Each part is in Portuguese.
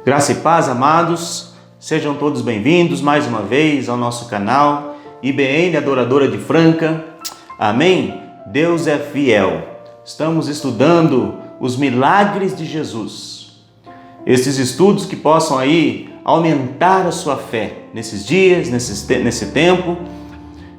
Graça e paz, amados, sejam todos bem-vindos mais uma vez ao nosso canal IBN Adoradora de Franca. Amém? Deus é fiel. Estamos estudando os milagres de Jesus. Esses estudos que possam aí aumentar a sua fé nesses dias, nesse tempo.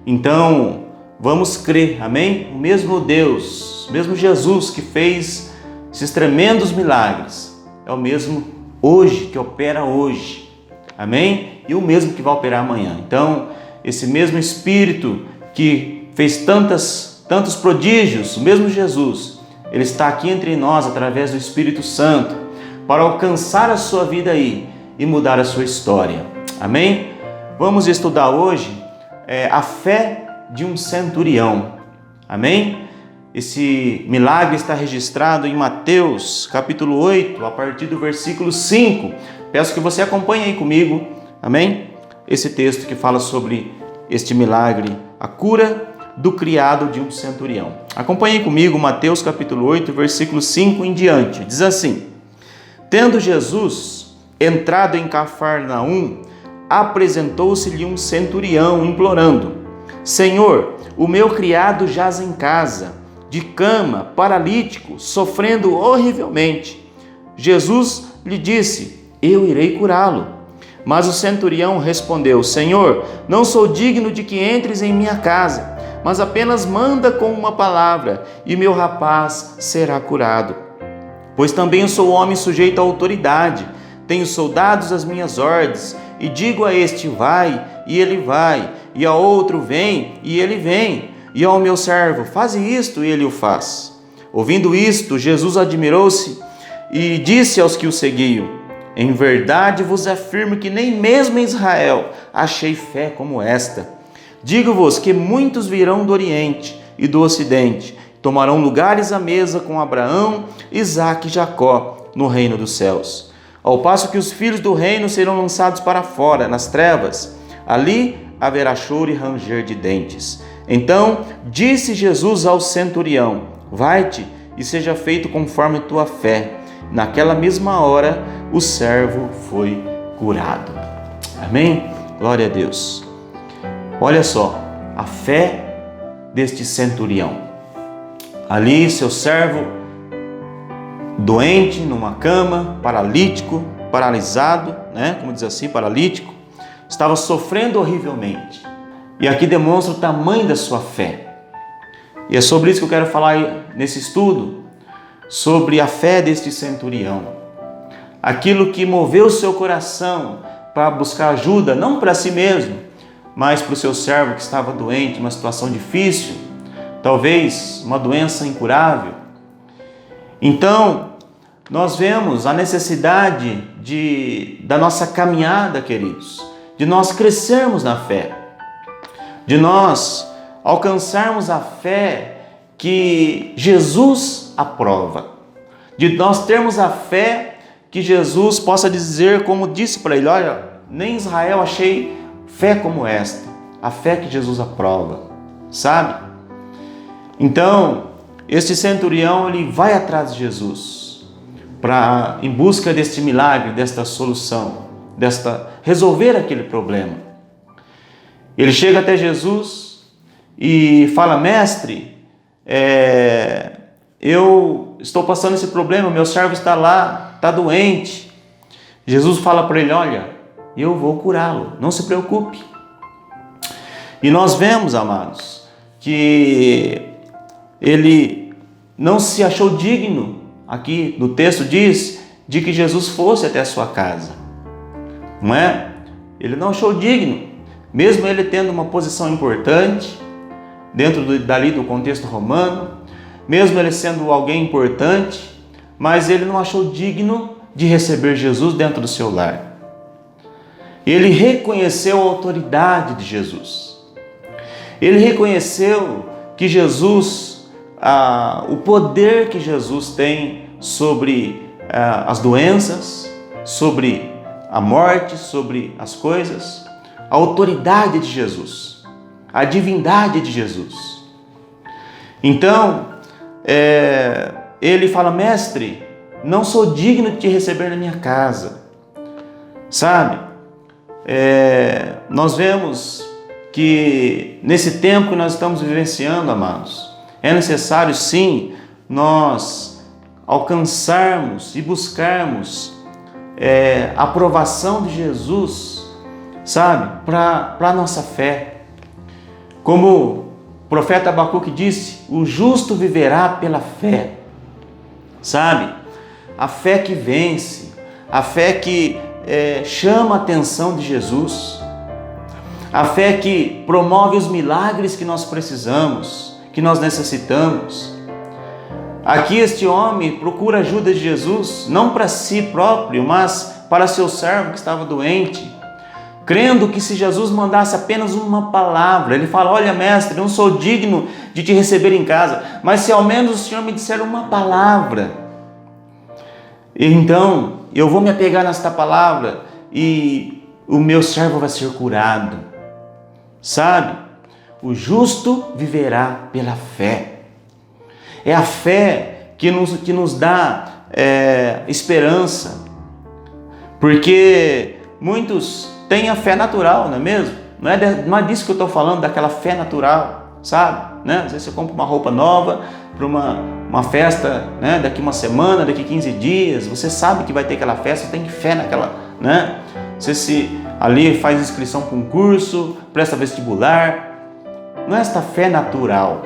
Então, vamos crer, amém? O mesmo Deus, o mesmo Jesus que fez esses tremendos milagres, é o mesmo hoje, que opera hoje, amém? E o mesmo que vai operar amanhã. Então, esse mesmo Espírito que fez tantos prodígios, o mesmo Jesus, Ele está aqui entre nós através do Espírito Santo para alcançar a sua vida aí e mudar a sua história, amém? Vamos estudar hoje a fé de um centurião, amém? Esse milagre está registrado em Mateus, capítulo 8, a partir do versículo 5. Peço que você acompanhe aí comigo, amém? Esse texto que fala sobre este milagre, a cura do criado de um centurião. Acompanhe comigo Mateus, capítulo 8, versículo 5 em diante. Diz assim: Tendo Jesus entrado em Cafarnaum, apresentou-se-lhe um centurião, implorando: Senhor, o meu criado jaz em casa, de cama, paralítico, sofrendo horrivelmente. Jesus lhe disse: Eu irei curá-lo. Mas o centurião respondeu: Senhor, não sou digno de que entres em minha casa, mas apenas manda com uma palavra, e meu rapaz será curado. Pois também sou homem sujeito à autoridade, tenho soldados às minhas ordens, e digo a este: vai, e ele vai, e a outro: vem, e ele vem, e ao meu servo: faze isto, e ele o faz. Ouvindo isto, Jesus admirou-se e disse aos que o seguiam: Em verdade vos afirmo que nem mesmo em Israel achei fé como esta. Digo-vos que muitos virão do Oriente e do Ocidente, tomarão lugares à mesa com Abraão, Isaque e Jacó no reino dos céus. Ao passo que os filhos do reino serão lançados para fora, nas trevas, ali haverá choro e ranger de dentes. Então disse Jesus ao centurião: Vai-te e seja feito conforme tua fé. Naquela mesma hora o servo foi curado. Amém? Glória a Deus. Olha só, a fé deste centurião. Ali seu servo doente numa cama, paralítico, paralisado, como diz assim, paralítico, estava sofrendo horrivelmente. E aqui demonstra o tamanho da sua fé. E é sobre isso que eu quero falar nesse estudo, sobre a fé deste centurião. Aquilo que moveu o seu coração para buscar ajuda, não para si mesmo, mas para o seu servo que estava doente, uma situação difícil, talvez uma doença incurável. Então, nós vemos a necessidade da nossa caminhada, queridos, de nós crescermos na fé, de nós alcançarmos a fé que Jesus aprova, de nós termos a fé que Jesus possa dizer, como disse para ele: olha, nem em Israel achei fé como esta, a fé que Jesus aprova, sabe? Então, este centurião, ele vai atrás de Jesus em busca deste milagre, desta solução, resolver aquele problema. Ele chega até Jesus e fala: Mestre, eu estou passando esse problema, meu servo está lá, está doente. Jesus fala para ele: olha, eu vou curá-lo, não se preocupe. E nós vemos, amados, que ele não se achou digno, aqui no texto diz, de que Jesus fosse até a sua casa, não é? Ele não achou digno, mesmo ele tendo uma posição importante, dentro dali do contexto romano, mesmo ele sendo alguém importante, mas ele não achou digno de receber Jesus dentro do seu lar. Ele reconheceu a autoridade de Jesus. Ele reconheceu que Jesus, o poder que Jesus tem sobre as doenças, sobre a morte, sobre as coisas, a autoridade de Jesus, a divindade de Jesus. Então, ele fala: Mestre, não sou digno de te receber na minha casa, Sabe? Nós vemos que nesse tempo que nós estamos vivenciando, amados, é necessário sim nós alcançarmos e buscarmos a aprovação de Jesus, sabe, para a nossa fé. Como o profeta Abacuque disse, o justo viverá pela fé, sabe? A fé que vence, a fé que chama a atenção de Jesus, a fé que promove os milagres que nós precisamos, que nós necessitamos. Aqui este homem procura a ajuda de Jesus, não para si próprio, mas para seu servo que estava doente, crendo que se Jesus mandasse apenas uma palavra, ele fala: olha, mestre, eu não sou digno de te receber em casa, mas se ao menos o Senhor me disser uma palavra, então eu vou me apegar nesta palavra e o meu servo vai ser curado. Sabe? O justo viverá pela fé. É a fé que nos dá esperança, porque muitos têm a fé natural, não é mesmo? Não é disso que eu estou falando, daquela fé natural, sabe? Né? Às vezes você compra uma roupa nova para uma festa, né? Daqui uma semana, daqui 15 dias, você sabe que vai ter aquela festa, você tem fé naquela, né? Você ali faz inscrição para um curso, presta vestibular. Não é esta fé natural.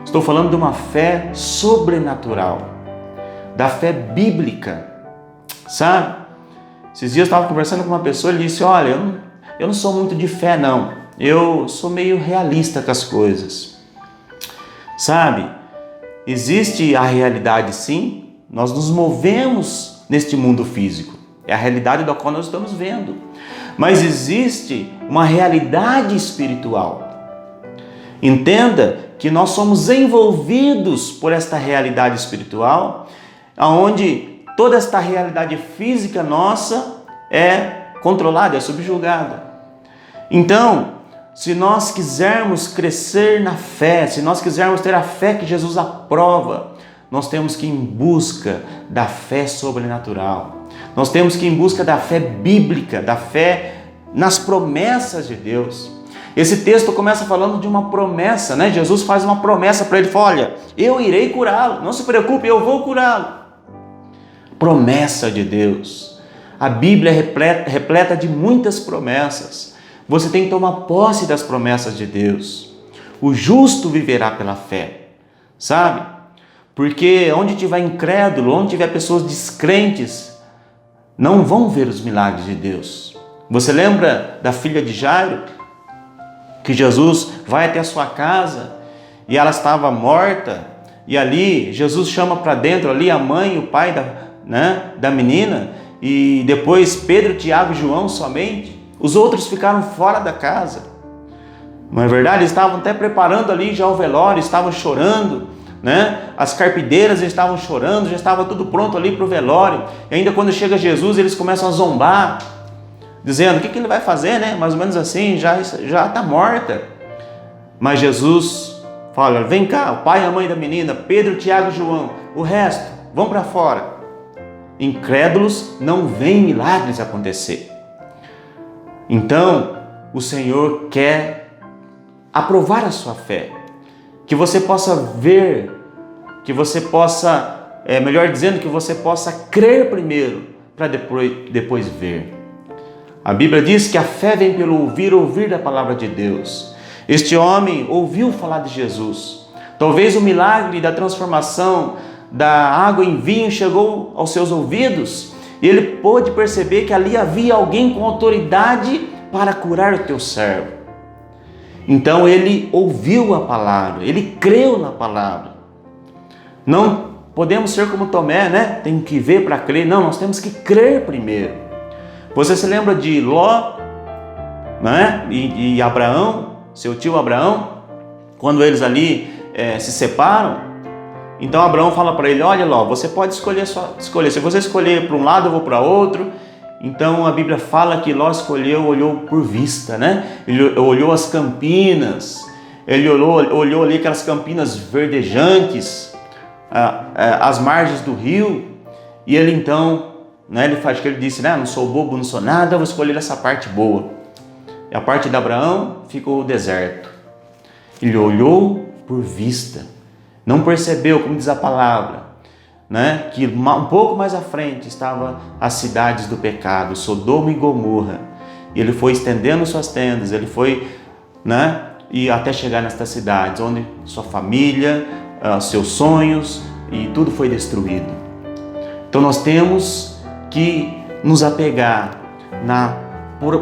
Estou falando de uma fé sobrenatural, da fé bíblica, sabe? Esses dias eu estava conversando com uma pessoa, ele disse: olha, eu não sou muito de fé não, eu sou meio realista com as coisas, sabe? Existe a realidade sim, nós nos movemos neste mundo físico, é a realidade da qual nós estamos vendo, mas existe uma realidade espiritual. Entenda que nós somos envolvidos por esta realidade espiritual, onde toda esta realidade física nossa é controlada, é subjugada. Então, se nós quisermos crescer na fé, se nós quisermos ter a fé que Jesus aprova, nós temos que ir em busca da fé sobrenatural. Nós temos que ir em busca da fé bíblica, da fé nas promessas de Deus. Esse texto começa falando de uma promessa, né? Jesus faz uma promessa para ele, fala: olha, eu irei curá-lo, não se preocupe, eu vou curá-lo. Promessa de Deus. A Bíblia é repleta de muitas promessas. Você tem que tomar posse das promessas de Deus. O justo viverá pela fé, sabe? Porque onde tiver incrédulo, onde tiver pessoas descrentes, não vão ver os milagres de Deus. Você lembra da filha de Jairo? Que Jesus vai até a sua casa e ela estava morta, e ali Jesus chama para dentro ali a mãe e o pai da menina, e depois Pedro, Tiago e João somente. Os outros ficaram fora da casa. Não é verdade? Eles estavam até preparando ali já o velório, estavam chorando, né? As carpideiras estavam chorando, já estava tudo pronto ali para o velório. E ainda quando chega Jesus, eles começam a zombar, dizendo: o que ele vai fazer, né? Mais ou menos assim, já está morta. Mas Jesus fala: vem cá, o pai e a mãe da menina, Pedro, Tiago e João, o resto, vão para fora. Incrédulos não veem milagres acontecer. Então, o Senhor quer aprovar a sua fé, que você possa ver, que você possa, melhor dizendo, que você possa crer primeiro, para depois ver. A Bíblia diz que a fé vem pelo ouvir da palavra de Deus. Este homem ouviu falar de Jesus. Talvez o milagre da transformação da água em vinho chegou aos seus ouvidos e ele pôde perceber que ali havia alguém com autoridade para curar o teu servo. Então ele ouviu a palavra, ele creu na palavra. Não podemos ser como Tomé, né? Tem que ver para crer. Não, nós temos que crer primeiro. Você se lembra de Ló, né? E Abraão, seu tio Abraão, quando eles ali se separam? Então Abraão fala para ele: olha Ló, você pode escolher. Se você escolher para um lado, eu vou para outro. Então a Bíblia fala que Ló olhou por vista, né? Ele olhou as campinas, ele olhou ali aquelas campinas verdejantes, as margens do rio, e ele então né, acho que ele disse, né, não sou bobo, não sou nada, vou escolher essa parte boa. E a parte de Abraão ficou o deserto. Ele olhou por vista, não percebeu, como diz a palavra, né, que um pouco mais à frente estavam as cidades do pecado, Sodoma e Gomorra. E ele foi estendendo suas tendas, ele foi, né, e até chegar nestas cidades, onde sua família, seus sonhos e tudo foi destruído. Então nós temos que nos apegar na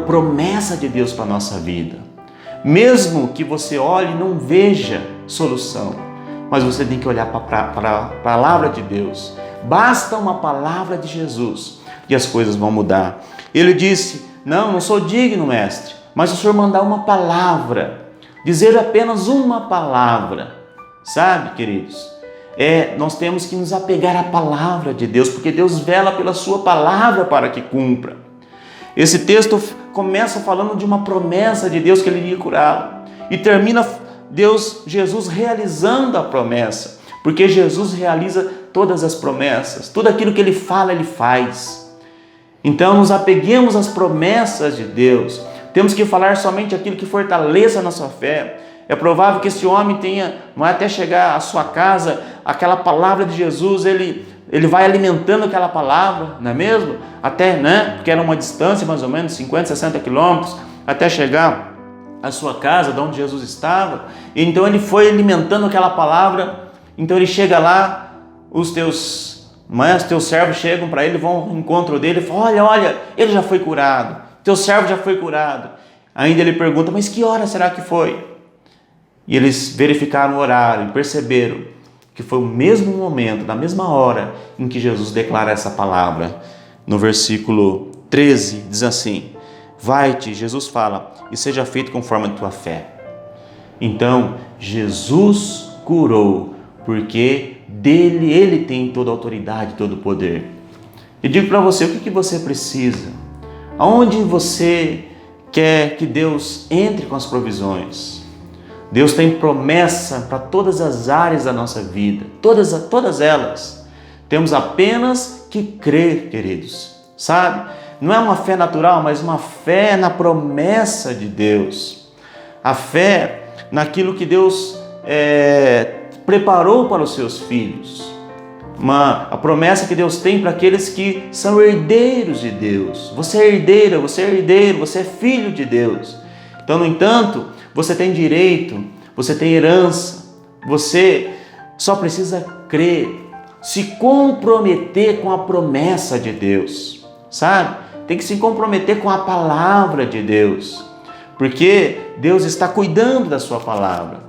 promessa de Deus para a nossa vida. Mesmo que você olhe e não veja solução, mas você tem que olhar para a palavra de Deus. Basta uma palavra de Jesus e as coisas vão mudar. Ele disse, não sou digno, mestre, mas o Senhor mandar uma palavra, dizer apenas uma palavra. Sabe, queridos? Nós temos que nos apegar à palavra de Deus, porque Deus vela pela sua palavra para que cumpra. Esse texto começa falando de uma promessa de Deus que ele iria curá-lo. E termina Jesus realizando a promessa, porque Jesus realiza todas as promessas. Tudo aquilo que ele fala, ele faz. Então nos apeguemos às promessas de Deus. Temos que falar somente aquilo que fortaleça a nossa fé. É provável que esse homem tenha, não é, até chegar à sua casa, aquela palavra de Jesus, ele vai alimentando aquela palavra, não é mesmo? Até, né? Porque era uma distância mais ou menos 50, 60 quilômetros, até chegar à sua casa, de onde Jesus estava. E então ele foi alimentando aquela palavra. Então ele chega lá, os teus servos chegam para ele, vão ao encontro dele e falam, olha, ele já foi curado, teu servo já foi curado. Ainda ele pergunta, mas que hora será que foi? E eles verificaram o horário e perceberam que foi o mesmo momento, na mesma hora, em que Jesus declara essa palavra. No versículo 13, diz assim, vai-te, Jesus fala, e seja feito conforme a tua fé. Então, Jesus curou, porque ele tem toda a autoridade, todo o poder. E digo para você, o que você precisa? Aonde você quer que Deus entre com as provisões? Deus tem promessa para todas as áreas da nossa vida, todas elas. Temos apenas que crer, queridos, sabe? Não é uma fé natural, mas uma fé na promessa de Deus. A fé naquilo que Deus preparou para os seus filhos. A promessa que Deus tem para aqueles que são herdeiros de Deus. Você é herdeira, você é herdeiro, você é filho de Deus. Então, no entanto, você tem direito, você tem herança, você só precisa crer, se comprometer com a promessa de Deus, sabe? Tem que se comprometer com a palavra de Deus, porque Deus está cuidando da sua palavra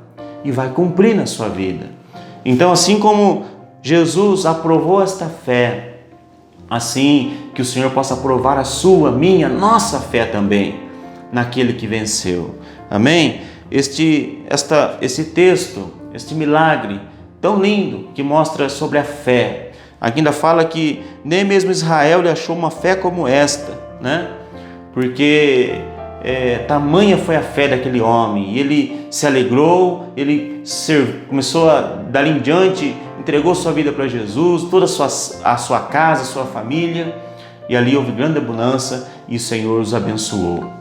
e vai cumprir na sua vida. Então, assim como Jesus aprovou esta fé, assim que o Senhor possa aprovar a sua, minha, nossa fé também, naquele que venceu. Amém? Esse texto, este milagre tão lindo que mostra sobre a fé. Aqui ainda fala que nem mesmo Israel lhe achou uma fé como esta, né? Porque tamanha foi a fé daquele homem. E ele se alegrou, ele começou dali em diante, entregou sua vida para Jesus, toda a sua casa, a sua família. E ali houve grande abundância e o Senhor os abençoou.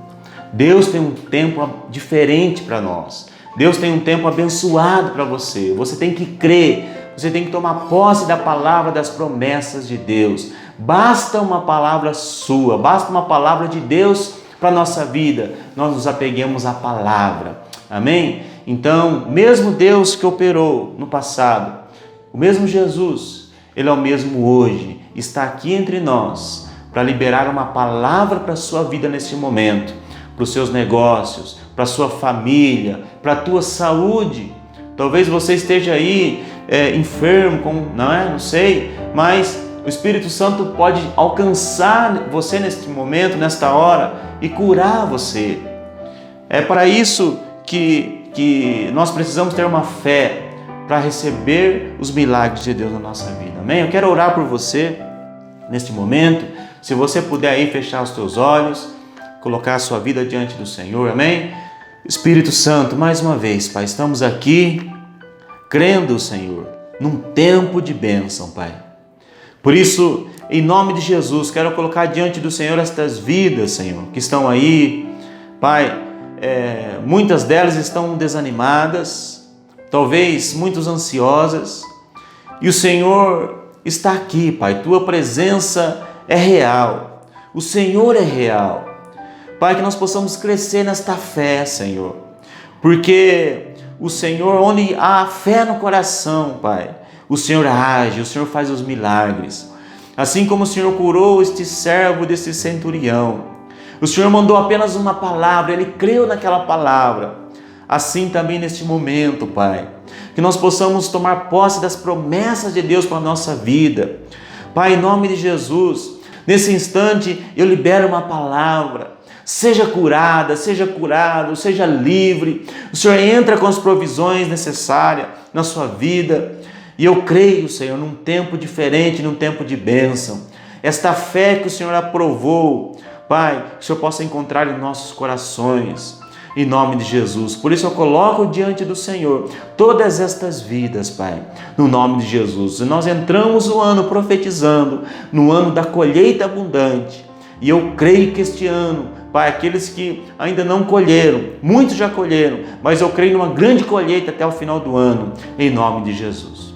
Deus tem um tempo diferente para nós. Deus tem um tempo abençoado para você. Você tem que crer, você tem que tomar posse da palavra, das promessas de Deus. Basta uma palavra sua, basta uma palavra de Deus para a nossa vida. Nós nos apeguemos à palavra. Amém? Então, mesmo Deus que operou no passado, o mesmo Jesus, Ele é o mesmo hoje, está aqui entre nós para liberar uma palavra para a sua vida neste momento, para os seus negócios, para a sua família, para a tua saúde. Talvez você esteja aí enfermo, não sei, mas o Espírito Santo pode alcançar você neste momento, nesta hora, e curar você. É para isso que nós precisamos ter uma fé para receber os milagres de Deus na nossa vida. Amém? Eu quero orar por você neste momento. Se você puder aí fechar os teus olhos, colocar a sua vida diante do Senhor, amém? Espírito Santo, mais uma vez, Pai, estamos aqui crendo, Senhor, num tempo de bênção, Pai. Por isso, Em nome de Jesus, quero colocar diante do Senhor estas vidas, Senhor, que estão aí. Pai, muitas delas estão desanimadas, talvez muitas ansiosas, e o Senhor está aqui, Pai. Tua presença é real, o Senhor é real. Pai, que nós possamos crescer nesta fé, Senhor, porque o Senhor, onde há fé no coração, Pai, o Senhor age, o Senhor faz os milagres. Assim como o Senhor curou este servo desse centurião, o Senhor mandou apenas uma palavra, ele creu naquela palavra. Assim também neste momento, Pai, que nós possamos tomar posse das promessas de Deus para a nossa vida. Pai, em nome de Jesus, nesse instante eu libero uma palavra. Seja curada, seja curado, seja livre. O Senhor entra com as provisões necessárias na sua vida. E eu creio, Senhor, num tempo diferente, num tempo de bênção. Esta fé que o Senhor aprovou, Pai, que o Senhor possa encontrar em nossos corações, em nome de Jesus. Por isso eu coloco diante do Senhor todas estas vidas, Pai, no nome de Jesus. E nós entramos o ano profetizando, no ano da colheita abundante. E eu creio que este ano, Pai, aqueles que ainda não colheram, muitos já colheram, mas eu creio numa grande colheita até o final do ano, em nome de Jesus.